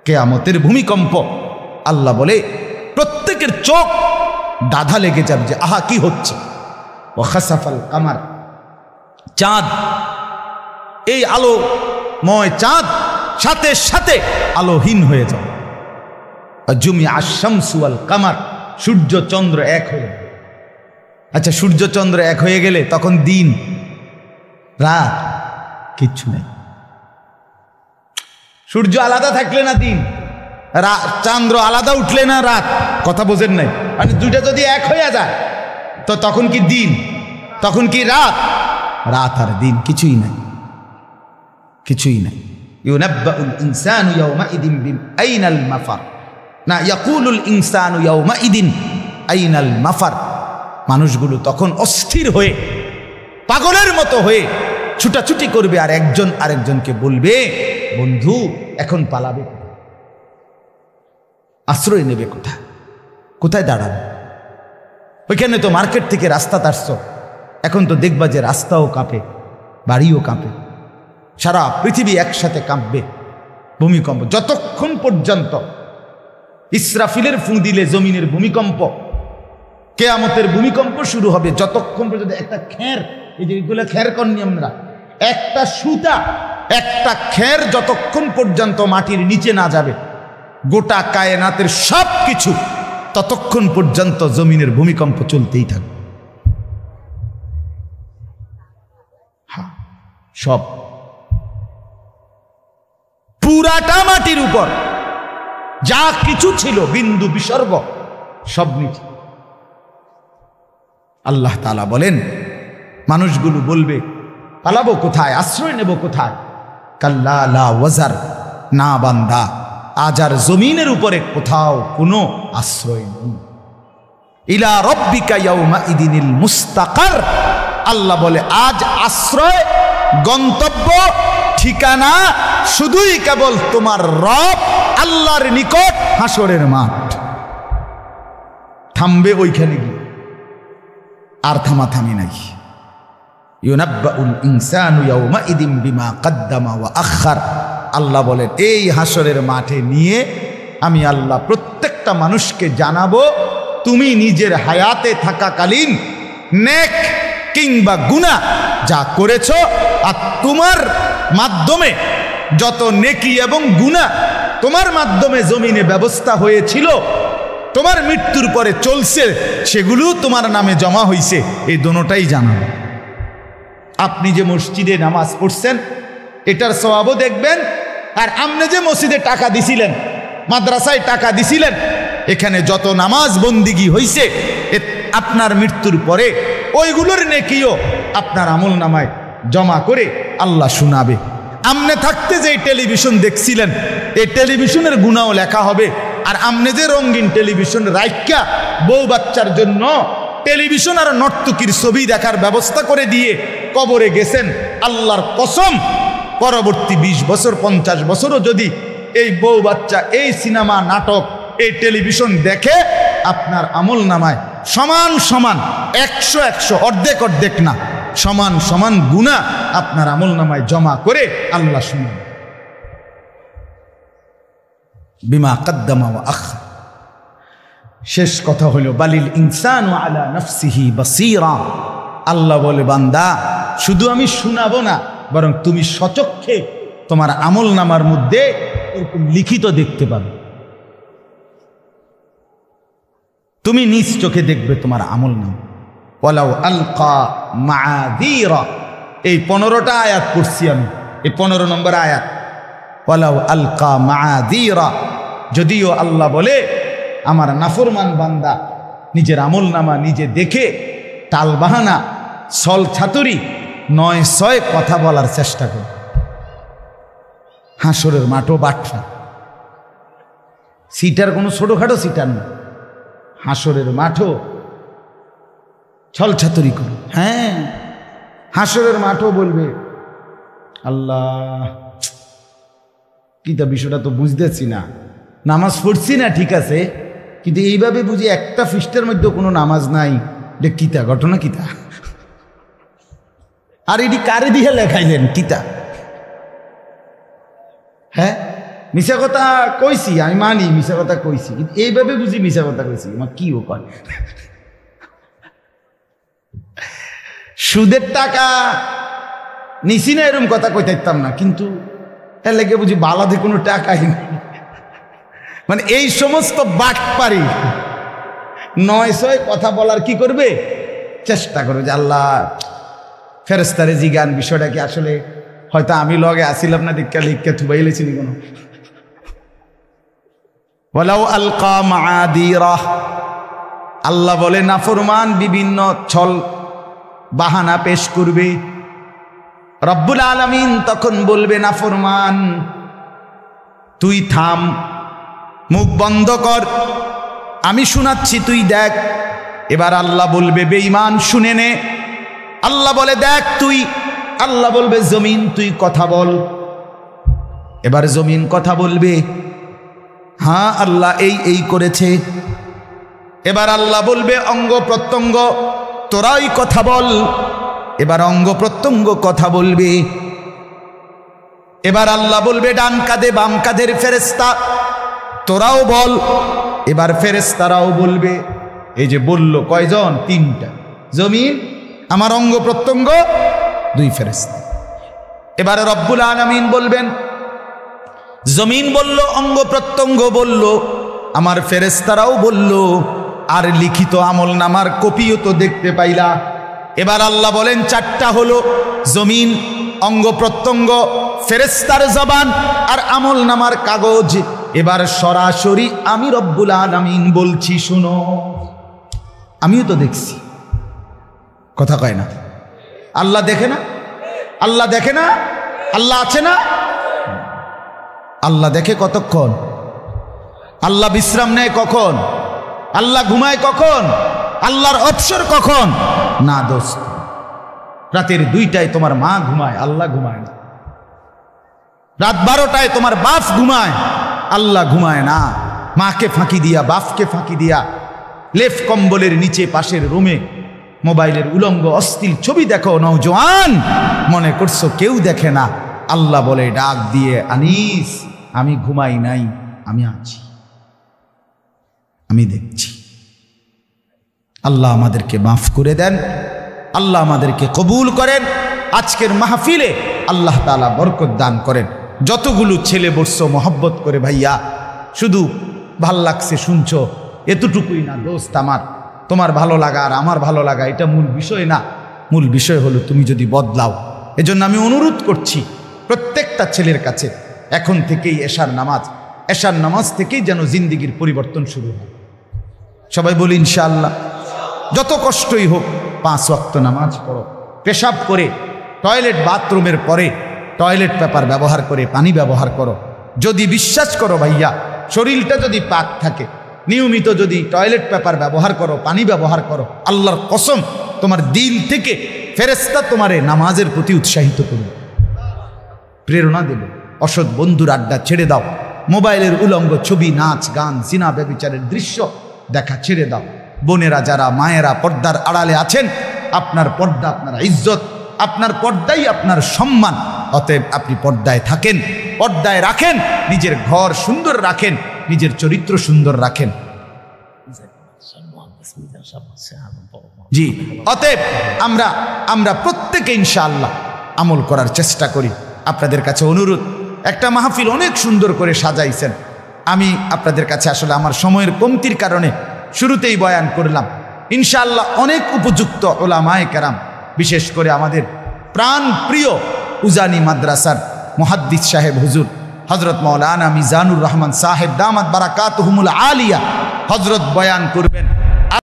কিয়ামতের ভূমিকম্প। আল্লাহ বলে প্রত্যেকের চোখ দাধা লেগে যাবে যে আহা কি হচ্ছে। ওয়া খাসাফাল কামার, চাঁদ, এই আলোময় চাঁদ সাথে সাথে আলোহীন হয়ে যাবে। জুমিআ আশ-শামসু ওয়াল কামার, সূর্য চন্দ্র এক হয়ে যাবে। আচ্ছা, সূর্য চন্দ্র এক হয়ে গেলে তখন দিন রাত কিচ্ছু নেই। সূর্য আলাদা থাকলে না দিন, চন্দ্র আলাদা উঠলে না রাত। কথা বোঝেন নাই? মানে দুইটা যদি এক হয়ে যায় তো তখন কি দিন, তখন কি রাত? রাত আর দিন কিছুই নাই, কিছুই নাই। ইউনাব্বাউল ইনসানু ইয়াওমাইদিন আইনাল মাফার, না ইয়াকুলুল ইনসানু ইয়াওমাইদিন আইনাল মাফার। মানুষগুলো তখন অস্থির হয়ে পাগলের মতো হয়ে ছুটাছুটি করবে, আর একজন আরেকজনকে বলবে বন্ধু এখন পালাবে, আশ্রয় নেবে কোথায়, কোথায় দাঁড়াবে? ওইখানে তো মার্কেট থেকে রাস্তা তারছ, এখন তো দেখবা যে রাস্তাও কাঁপে, বাড়িও কাঁপে, সারা পৃথিবী একসাথে কাঁপবে। ভূমিকম্প যতক্ষণ পর্যন্ত ইসরাফিলের ফুঁ দিলে জমিনের ভূমিকম্প, কিয়ামতের ভূমিকম্প শুরু হবে, যতক্ষণ পর্যন্ত একটা খের, এই যে এগুলো খের কর্নি আমরা, একটা সুতা, একটা খের যতক্ষণ পর্যন্ত মাটির নিচে না যাবে, গোটা কায়নাতের সব কিছু ততক্ষণ পর্যন্ত জমিনের ভূমিকম্প চলতেই থাকবে। হ্যাঁ, সব পুরাটা মাটির উপর যা কিছু ছিল বিন্দু বিসর্গ সব নিচে। আল্লাহ তাআলা বলেন মানুষগুলো বলবে পালাবো কোথায়, আশ্রয় নেব কোথায়? কাল্লা লা ওয়াজার, না বান্দা, আজ আর জমিনের উপরে কোথাও কোনো আশ্রয় নেই। ইলা রব্বিকা ইয়াউমাইদিনিল মুস্তাকার, আল্লাহ বলে আজ আশ্রয়, গন্তব্য, ঠিকানা শুধুই কেবল তোমার রব আল্লাহর নিকট, হাসরের মাঠ। থামবে ওইখানে গিয়ে, আর থামাথামি নাই। ইউনাব্বাউল ইনসানু ইয়াউমাইদিন বিমা কদ্দামা ওয়া আখার, আল্লাহ বলেন এই হাসরের মাঠে নিয়ে আমি আল্লাহ প্রত্যেকটা মানুষকে জানাবো তুমি নিজের হায়াতে থাকাকালীন নেক কিংবা গুনাহ যা করেছো, আর তোমার মাধ্যমে যত নেকি এবং গুনাহ তোমার মাধ্যমে জমিনে ব্যবস্থা হয়েছিল, তোমার মৃত্যুর পরে চলছে, সেগুলো তোমার নামে জমা হইছে, এই দোনোটাই জানাবো। আপনি যে মসজিদে নামাজ পড়ছেন এটার সওয়াবও দেখবেন, আর আপনি যে মসজিদে টাকা দিছিলেন, মাদ্রাসায় টাকা দিছিলেন, এখানে যত নামাজ বন্দিগি হইছে আপনার মৃত্যুর পরে ওইগুলোর নেকিও আপনার আমল নামায় জমা করে আল্লাহ শোনাবে। আমনে থাকতে যে টেলিভিশন দেখছিলেন এই টেলিভিশনের গুনাহও লেখা হবে, আর আমনে যে রঙিন টেলিভিশন রাইখা বউ বাচ্চার জন্য টেলিভিশন আর নর্তকীর ছবি দেখার ব্যবস্থা করে দিয়ে কবরে গেছেন, আল্লাহর কসম পরবর্তী 20 বছর 50 বছরও যদি এই বউ বাচ্চা, এই সিনেমা, নাটক, এই টেলিভিশন দেখে, আপনার আমল নামায় সমান সমান 100 অর্ধেক অর্ধেক না, সমান সমান গুনাহ আপনার আমল নামায় জমা করে আল্লাহ শুনান। বিমা কদ্দামা ওয়া আখার। শেষ কথা হলো বালিল ইনসানু আলা নাফসিহি বাসীরা, আল্লাহ বলে বান্দা শুধু আমি শোনাবো না, বরং তুমি সচক্ষে তোমার আমল নামার মধ্যে এরকম লিখিত দেখতে পাবে, তুমি নিজ চোখে দেখবে তোমার আমল নাম। ওয়ালাউ আলকা মাআযীরা, এই 15টা আয়াত পড়ছি আমি, এই 15 নম্বর আয়াত। ওয়ালাউ আলকা মাআযীরা, যদিও আল্লাহ বলে আমার নাফরমান বান্দা নিজের আমল নামা নিজে দেখে টাল বাহানা, ছল ছাতুরি, 9-6 কথা বলার চেষ্টা করে। হাসরের মাঠও বাটফা, সিটার কোনো ছোটখাটো সিটার না, হাসরের মাঠও ছল ছাতুরি করে। হ্যাঁ, হাসরের মাঠও বলবে আল্লাহ কিতা বিষয়টা তো বুঝতেছি না, নামাজ পড়ছি না ঠিক আছে, কিন্তু এইভাবে বুঝি একটা পৃষ্ঠার মধ্যে কোনো নামাজ নাই, এটা কিতা ঘটনা, কিতা, আর এটি কারে দিয়ে লেখাইলেন কিতা? হ্যাঁ, মিশা কথা কইছি, আমি মানি মিশা কথা কইছি, কিন্তু এইভাবে বুঝি মিশা কথা কইছি, আমার কি ও কয়। সুদের টাকা নিছি না এরকম কথা কইতাম না, কিন্তু এর লেগে বুঝি বালাতে কোনো টাকাই নেই। মানে এই সমস্ত বাটপারি নয় ছয় কথা বলার কি করবে, চেষ্টা করবে যে আল্লাহ ফেরেশতারে জিগান বিষয়টা কি আসলে হয়তো আমি লগে আসিলাম না, দীক্ষা লিখকে থুবাইলেছি নি কোনো। ওয়ালাউ আলকা মাআদিরা, আল্লাহ বলে নাফরমান বিভিন্ন ছল বাহানা পেশ করবে। রব্বুল আলামিন তখন বলবে নাফরমান তুই থাম, মুখ বন্ধ কর, আমি শোনাচ্ছি তুই দেখ। এবার আল্লাহ বলবে বেঈমান শুনে নে। আল্লাহ বলে দেখ তুই, আল্লাহ বলবে জমিন তুই কথা বল। এবার জমিন কথা বলবে, হ্যাঁ আল্লাহ এই করেছে। এবার আল্লাহ বলবে অঙ্গ প্রত্যঙ্গ তোরাই কথা বল। এবার অঙ্গ প্রত্যঙ্গ কথা বলবে। এবার আল্লাহ বলবে ডান কাঁধে বাম কাঁধের ফেরেশতা তোরাও বল। এবার ফেরেশতারাও বলবে, এই যে বলল কয়জন, তিনটা, জমিন, আমার অঙ্গ প্রত্যঙ্গ, দুই ফেরেশতা। এবারে রব্বুল আলামিন বলবেন, জমিন বলল, অঙ্গ প্রত্যঙ্গ বলল, আমার ফেরেশতারাও বলল, আর লিখিত আমল নামার কপিও তো দেখতে পাইলা। এবার আল্লাহ বলেন চারটা হলো, জমিন, অঙ্গ প্রত্যঙ্গ, ফেরেশতার জবান আর আমল নামার কাগজ। এবার সরাসরি আমি রব্বুল আলামিন বলছি শুনো, আমিও তো দেখছি, কথা কয় না। আল্লাহ দেখে না? আল্লাহ দেখে না? আল্লাহ আছে না? আল্লাহ দেখে কতক্ষণ? আল্লাহ বিশ্রাম নেয় কখন? আল্লাহ ঘুমায় কখন? আল্লাহর অবসর কখন? না দোস্ত, রাতের 2টায় তোমার মা ঘুমায়, আল্লাহ ঘুমায় না। রাত 12টায় তোমার বাপ ঘুমায়, আল্লাহ ঘুমায় না। মাকে ফাঁকি দিয়া, বাপকে ফাঁকি দিয়া, লেফ কম্বলের নিচে পাশের রুমে মোবাইলের উলঙ্গ অশ্লীল ছবি দেখো নওজোয়ান, মনে করছো কেউ দেখে না। আল্লাহ বলে ডাক দিয়ে, আনিস আমি ঘুমাই নাই, আমি আছি, আমি দেখছি। আল্লাহ আমাদেরকে মাফ করে দেন, আল্লাহ আমাদেরকে কবুল করেন। আজকের মাহফিলে আল্লাহ তাআলা বরকত দান করেন। যতগুলো ছেলে বসছো মহব্বত করে, ভাইয়া শুধু ভাল লাগছে শুনছো, এতটুকুই না দোস্ত আমার। তোমার ভালো লাগা আর আমার ভালো লাগা এটা মূল বিষয় না, মূল বিষয় হলো তুমি যদি বদলাও। এজন্য আমি অনুরোধ করছি প্রত্যেকটা ছেলের কাছে, এখন থেকেই এশার নামাজ থেকেই যেন জিন্দিগির পরিবর্তন শুরু হয়। সবাই বলি ইনশাআল্লাহ। যত কষ্টই হোক 5 ওয়াক্ত নামাজ পড়ো, পেশাব করে, টয়লেট বাথরুমের পরে টয়লেট পেপার ব্যবহার করে পানি ব্যবহার করো। যদি বিশ্বাস করো ভাইয়া, শরীরটা যদি পাক থাকে, নিয়মিত যদি টয়লেট পেপার ব্যবহার করো, পানি ব্যবহার করো, আল্লাহর কসম তোমার দিল থেকে ফেরেশতা তোমারে নামাজের প্রতি উৎসাহিত করবে, প্রেরণা দেবে। অসৎ বন্ধুর আড্ডা ছেড়ে দাও, মোবাইলের উলঙ্গ ছবি, নাচ গান, জিনা ব্যভিচারের দৃশ্য দেখা ছেড়ে দাও। বোনেরা যারা, মায়েরা পর্দার আড়ালে আছেন, আপনার পর্দা আপনার ইজ্জত, আপনার পর্দাই আপনার সম্মান। অতএব আপনি পর্দায় থাকেন, পর্দায় রাখেন, নিজের ঘর সুন্দর রাখেন, নিজের চরিত্র সুন্দর রাখেন। জি, অতএব আমরা প্রত্যেকে ইনশাআল্লাহ আমল করার চেষ্টা করি। আপনাদের কাছে অনুরোধ, একটা মাহফিল অনেক সুন্দর করে সাজাইছেন। আমি আপনাদের কাছে আসলে আমার সময়ের কমতির কারণে শুরুতেই বয়ান করলাম। ইনশাআল্লাহ অনেক উপযুক্ত উলামায়ে কেরাম, বিশেষ করে আমাদের প্রাণ প্রিয় উজানি মাদ্রাসার মুহাদ্দিস সাহেব হুজুর হযরত মাওলানা মিজানুর রহমান সাহেব দামাত বারাকাতুহুমুল আলিয়া, হযরত বয়ান করবেন।